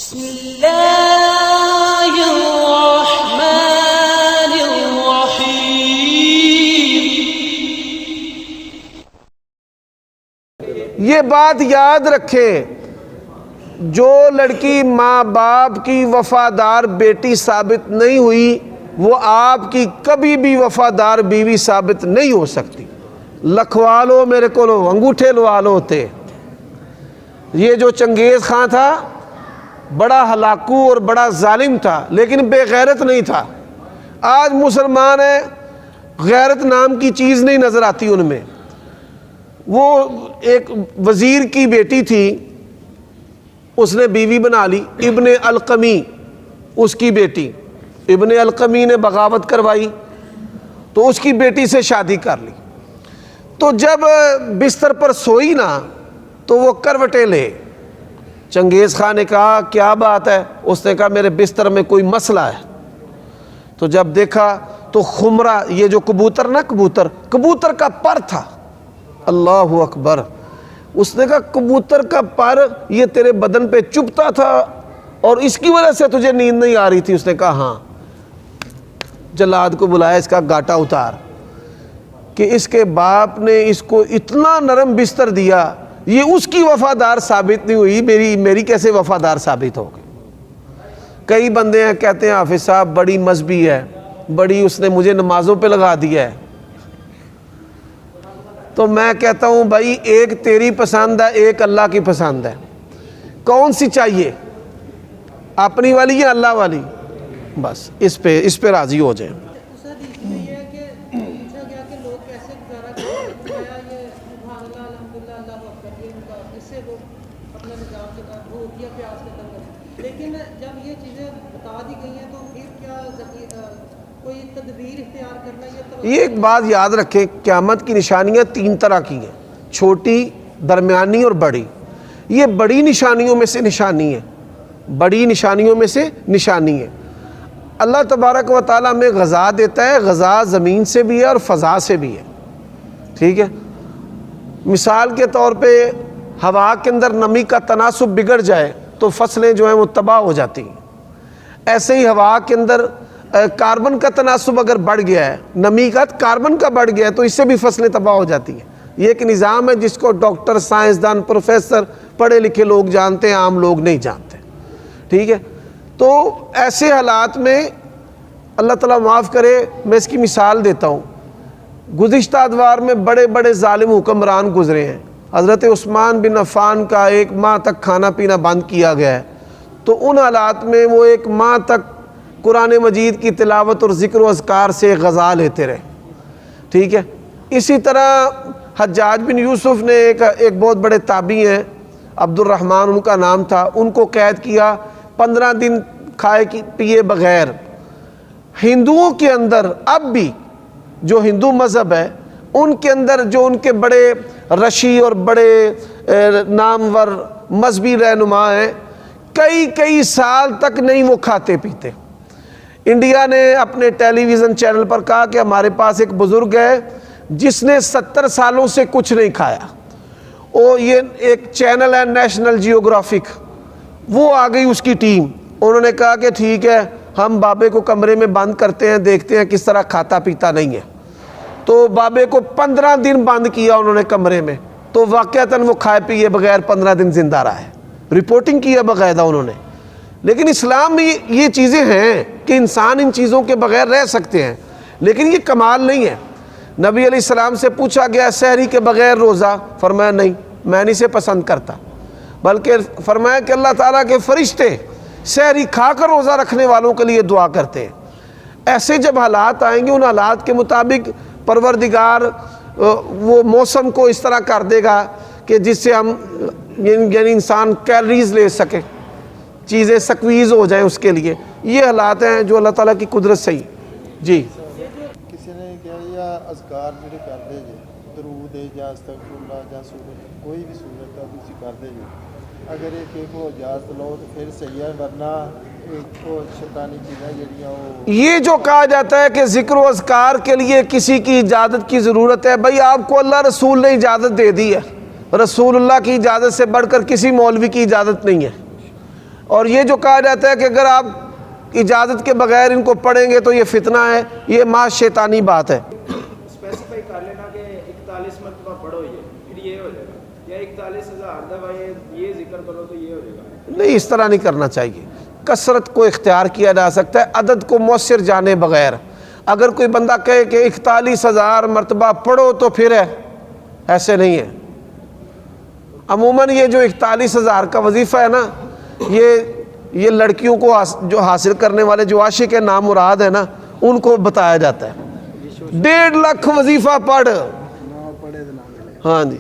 بسم اللہ الرحمن الرحیم۔ یہ بات یاد رکھیں، جو لڑکی ماں باپ کی وفادار بیٹی ثابت نہیں ہوئی وہ آپ کی کبھی بھی وفادار بیوی ثابت نہیں ہو سکتی۔ لکھوا لو میرے کو لو، انگوٹھے لوا لو ہوتے۔ یہ جو چنگیز خان تھا بڑا ہلاکو اور بڑا ظالم تھا، لیکن بے غیرت نہیں تھا۔ آج مسلمان ہیں، غیرت نام کی چیز نہیں نظر آتی ان میں۔ وہ ایک وزیر کی بیٹی تھی، اس نے بیوی بنا لی، ابن القمی اس کی بیٹی۔ ابن القمی نے بغاوت کروائی تو اس کی بیٹی سے شادی کر لی۔ تو جب بستر پر سوئی نا تو وہ کروٹیں لے۔ چنگیز خان نے کہا کیا بات ہے؟ اس نے کہا میرے بستر میں کوئی مسئلہ ہے۔ تو جب دیکھا تو خمرہ، یہ جو کبوتر نا، کبوتر کا پر تھا۔ اللہ اکبر۔ اس نے کہا کبوتر کا پر یہ تیرے بدن پہ چبھتا تھا اور اس کی وجہ سے تجھے نیند نہیں آ رہی تھی؟ اس نے کہا ہاں۔ جلاد کو بلایا، اس کا گاٹا اتار کہ اس کے باپ نے اس کو اتنا نرم بستر دیا، یہ اس کی وفادار ثابت نہیں ہوئی، میری کیسے وفادار ثابت ہوگی؟ کئی بندے ہیں کہتے ہیں حافظ صاحب بڑی مذہبی ہے، بڑی اس نے مجھے نمازوں پہ لگا دیا ہے۔ تو میں کہتا ہوں بھائی ایک تیری پسند ہے، ایک اللہ کی پسند ہے، کون سی چاہیے؟ اپنی والی یا اللہ والی؟ بس اس پہ راضی ہو جائیں۔ لیکن جب یہ چیزیں بتا دی گئی ہیں تو پھر کیا کوئی تدبیر اختیار کرنا یہ ایک بات یاد رکھیں، قیامت کی نشانیاں تین طرح کی ہیں، چھوٹی، درمیانی اور بڑی۔ یہ بڑی نشانیوں میں سے نشانی ہے، بڑی نشانیوں میں سے نشانی ہے۔ اللہ تبارک و تعالیٰ ہمیں غذا دیتا ہے، غذا زمین سے بھی ہے اور فضا سے بھی ہے، ٹھیک ہے؟ مثال کے طور پہ ہوا کے اندر نمی کا تناسب بگڑ جائے تو فصلیں جو ہیں وہ تباہ ہو جاتی ہیں۔ ایسے ہی ہوا کے اندر کاربن کا تناسب اگر بڑھ گیا ہے، نمی کا کاربن کا بڑھ گیا ہے تو اس سے بھی فصلیں تباہ ہو جاتی ہیں۔ یہ ایک نظام ہے جس کو ڈاکٹر، سائنسدان، پروفیسر، پڑھے لکھے لوگ جانتے ہیں، عام لوگ نہیں جانتے، ٹھیک ہے؟ تو ایسے حالات میں اللہ تعالیٰ معاف کرے، میں اس کی مثال دیتا ہوں۔ گزشتہ ادوار میں بڑے بڑے ظالم حکمران گزرے ہیں۔ حضرت عثمان بن عفان کا 1 ماہ تک کھانا پینا بند کیا گیا ہے، تو ان حالات میں وہ 1 ماہ تک قرآن مجید کی تلاوت اور ذکر و اذکار سے غذا لیتے رہے، ٹھیک ہے؟ اسی طرح حجاج بن یوسف نے ایک بہت بڑے تابعی ہیں، عبد الرحمن ان کا نام تھا، ان کو قید کیا، 15 دن کھائے پیے بغیر۔ ہندوؤں کے اندر اب بھی جو ہندو مذہب ہے ان کے اندر جو ان کے بڑے رشی اور بڑے نامور مذہبی رہنما ہیں، کئی سال تک نہیں وہ کھاتے پیتے۔ انڈیا نے اپنے ٹیلی ویژن چینل پر کہا کہ ہمارے پاس ایک بزرگ ہے جس نے 70 سالوں سے کچھ نہیں کھایا۔ یہ ایک چینل ہے نیشنل جیوگرافک، وہ آ گئی اس کی ٹیم، انہوں نے کہا کہ ٹھیک ہے ہم بابے کو کمرے میں بند کرتے ہیں، دیکھتے ہیں کس طرح کھاتا پیتا نہیں ہے۔ تو بابے کو 15 دن بند کیا انہوں نے کمرے میں، تو واقعتاً وہ کھائے پیے بغیر 15 دن زندہ رہا ہے، رپورٹنگ کیا باقاعدہ انہوں نے۔ لیکن اسلام میں یہ چیزیں ہیں کہ انسان ان چیزوں کے بغیر رہ سکتے ہیں، لیکن یہ کمال نہیں ہے۔ نبی علیہ السلام سے پوچھا گیا سحری کے بغیر روزہ، فرمایا نہیں، میں نہیں سے پسند کرتا، بلکہ فرمایا کہ اللہ تعالیٰ کے فرشتے سحری کھا کر روزہ رکھنے والوں کے لیے دعا کرتے ہیں۔ ایسے جب حالات آئیں گے ان حالات کے مطابق پروردگار وہ موسم کو اس طرح کر دے گا کہ جس سے ہم یعنی انسان کیلریز لے سکے، چیزیں سکویز ہو جائیں اس کے لیے۔ یہ حالات ہیں جو اللہ تعالیٰ کی قدرت سے ہی۔ جی کسی نے کہا یا اذکار جڑے کر دے جے، درود یا استغفر اللہ یا سورت کوئی بھی سورت کا تسی کر دے جے، اگر ایک کو اجازت لو تو پھر صحیح ہے، ورنہ شیطانی چیزیں جڑیاں یہ جو کہا جاتا ہے کہ ذکر و اذکار کے لیے کسی کی اجازت کی ضرورت ہے، بھائی آپ کو اللہ رسول نے اجازت دے دی ہے، رسول اللہ کی اجازت سے بڑھ کر کسی مولوی کی اجازت نہیں ہے۔ اور یہ جو کہا جاتا ہے کہ اگر آپ اجازت کے بغیر ان کو پڑھیں گے تو یہ فتنہ ہے، یہ محض شیطانی بات ہے۔ اسپیسیفائی کر لینا کہ 41 مرتبہ پڑھو پھر یہ ہو جائے گا، یا 41,000 دفعہ یہ ذکر کرو تو یہ ہو جائے گا۔ نہیں، اس طرح نہیں کرنا چاہیے۔ کثرت کو اختیار کیا جا سکتا ہے عدد کو مؤثر جانے بغیر۔ اگر کوئی بندہ کہے کہ 41,000 مرتبہ پڑھو تو پھر ہے، ایسے نہیں ہے۔ عموماً یہ جو 41,000 کا وظیفہ ہے نا، یہ لڑکیوں کو جو حاصل کرنے والے جو عاشق نامراد ہیں نا، ان کو بتایا جاتا ہے 1.5 لاکھ وظیفہ پڑھ، ہاں جی۔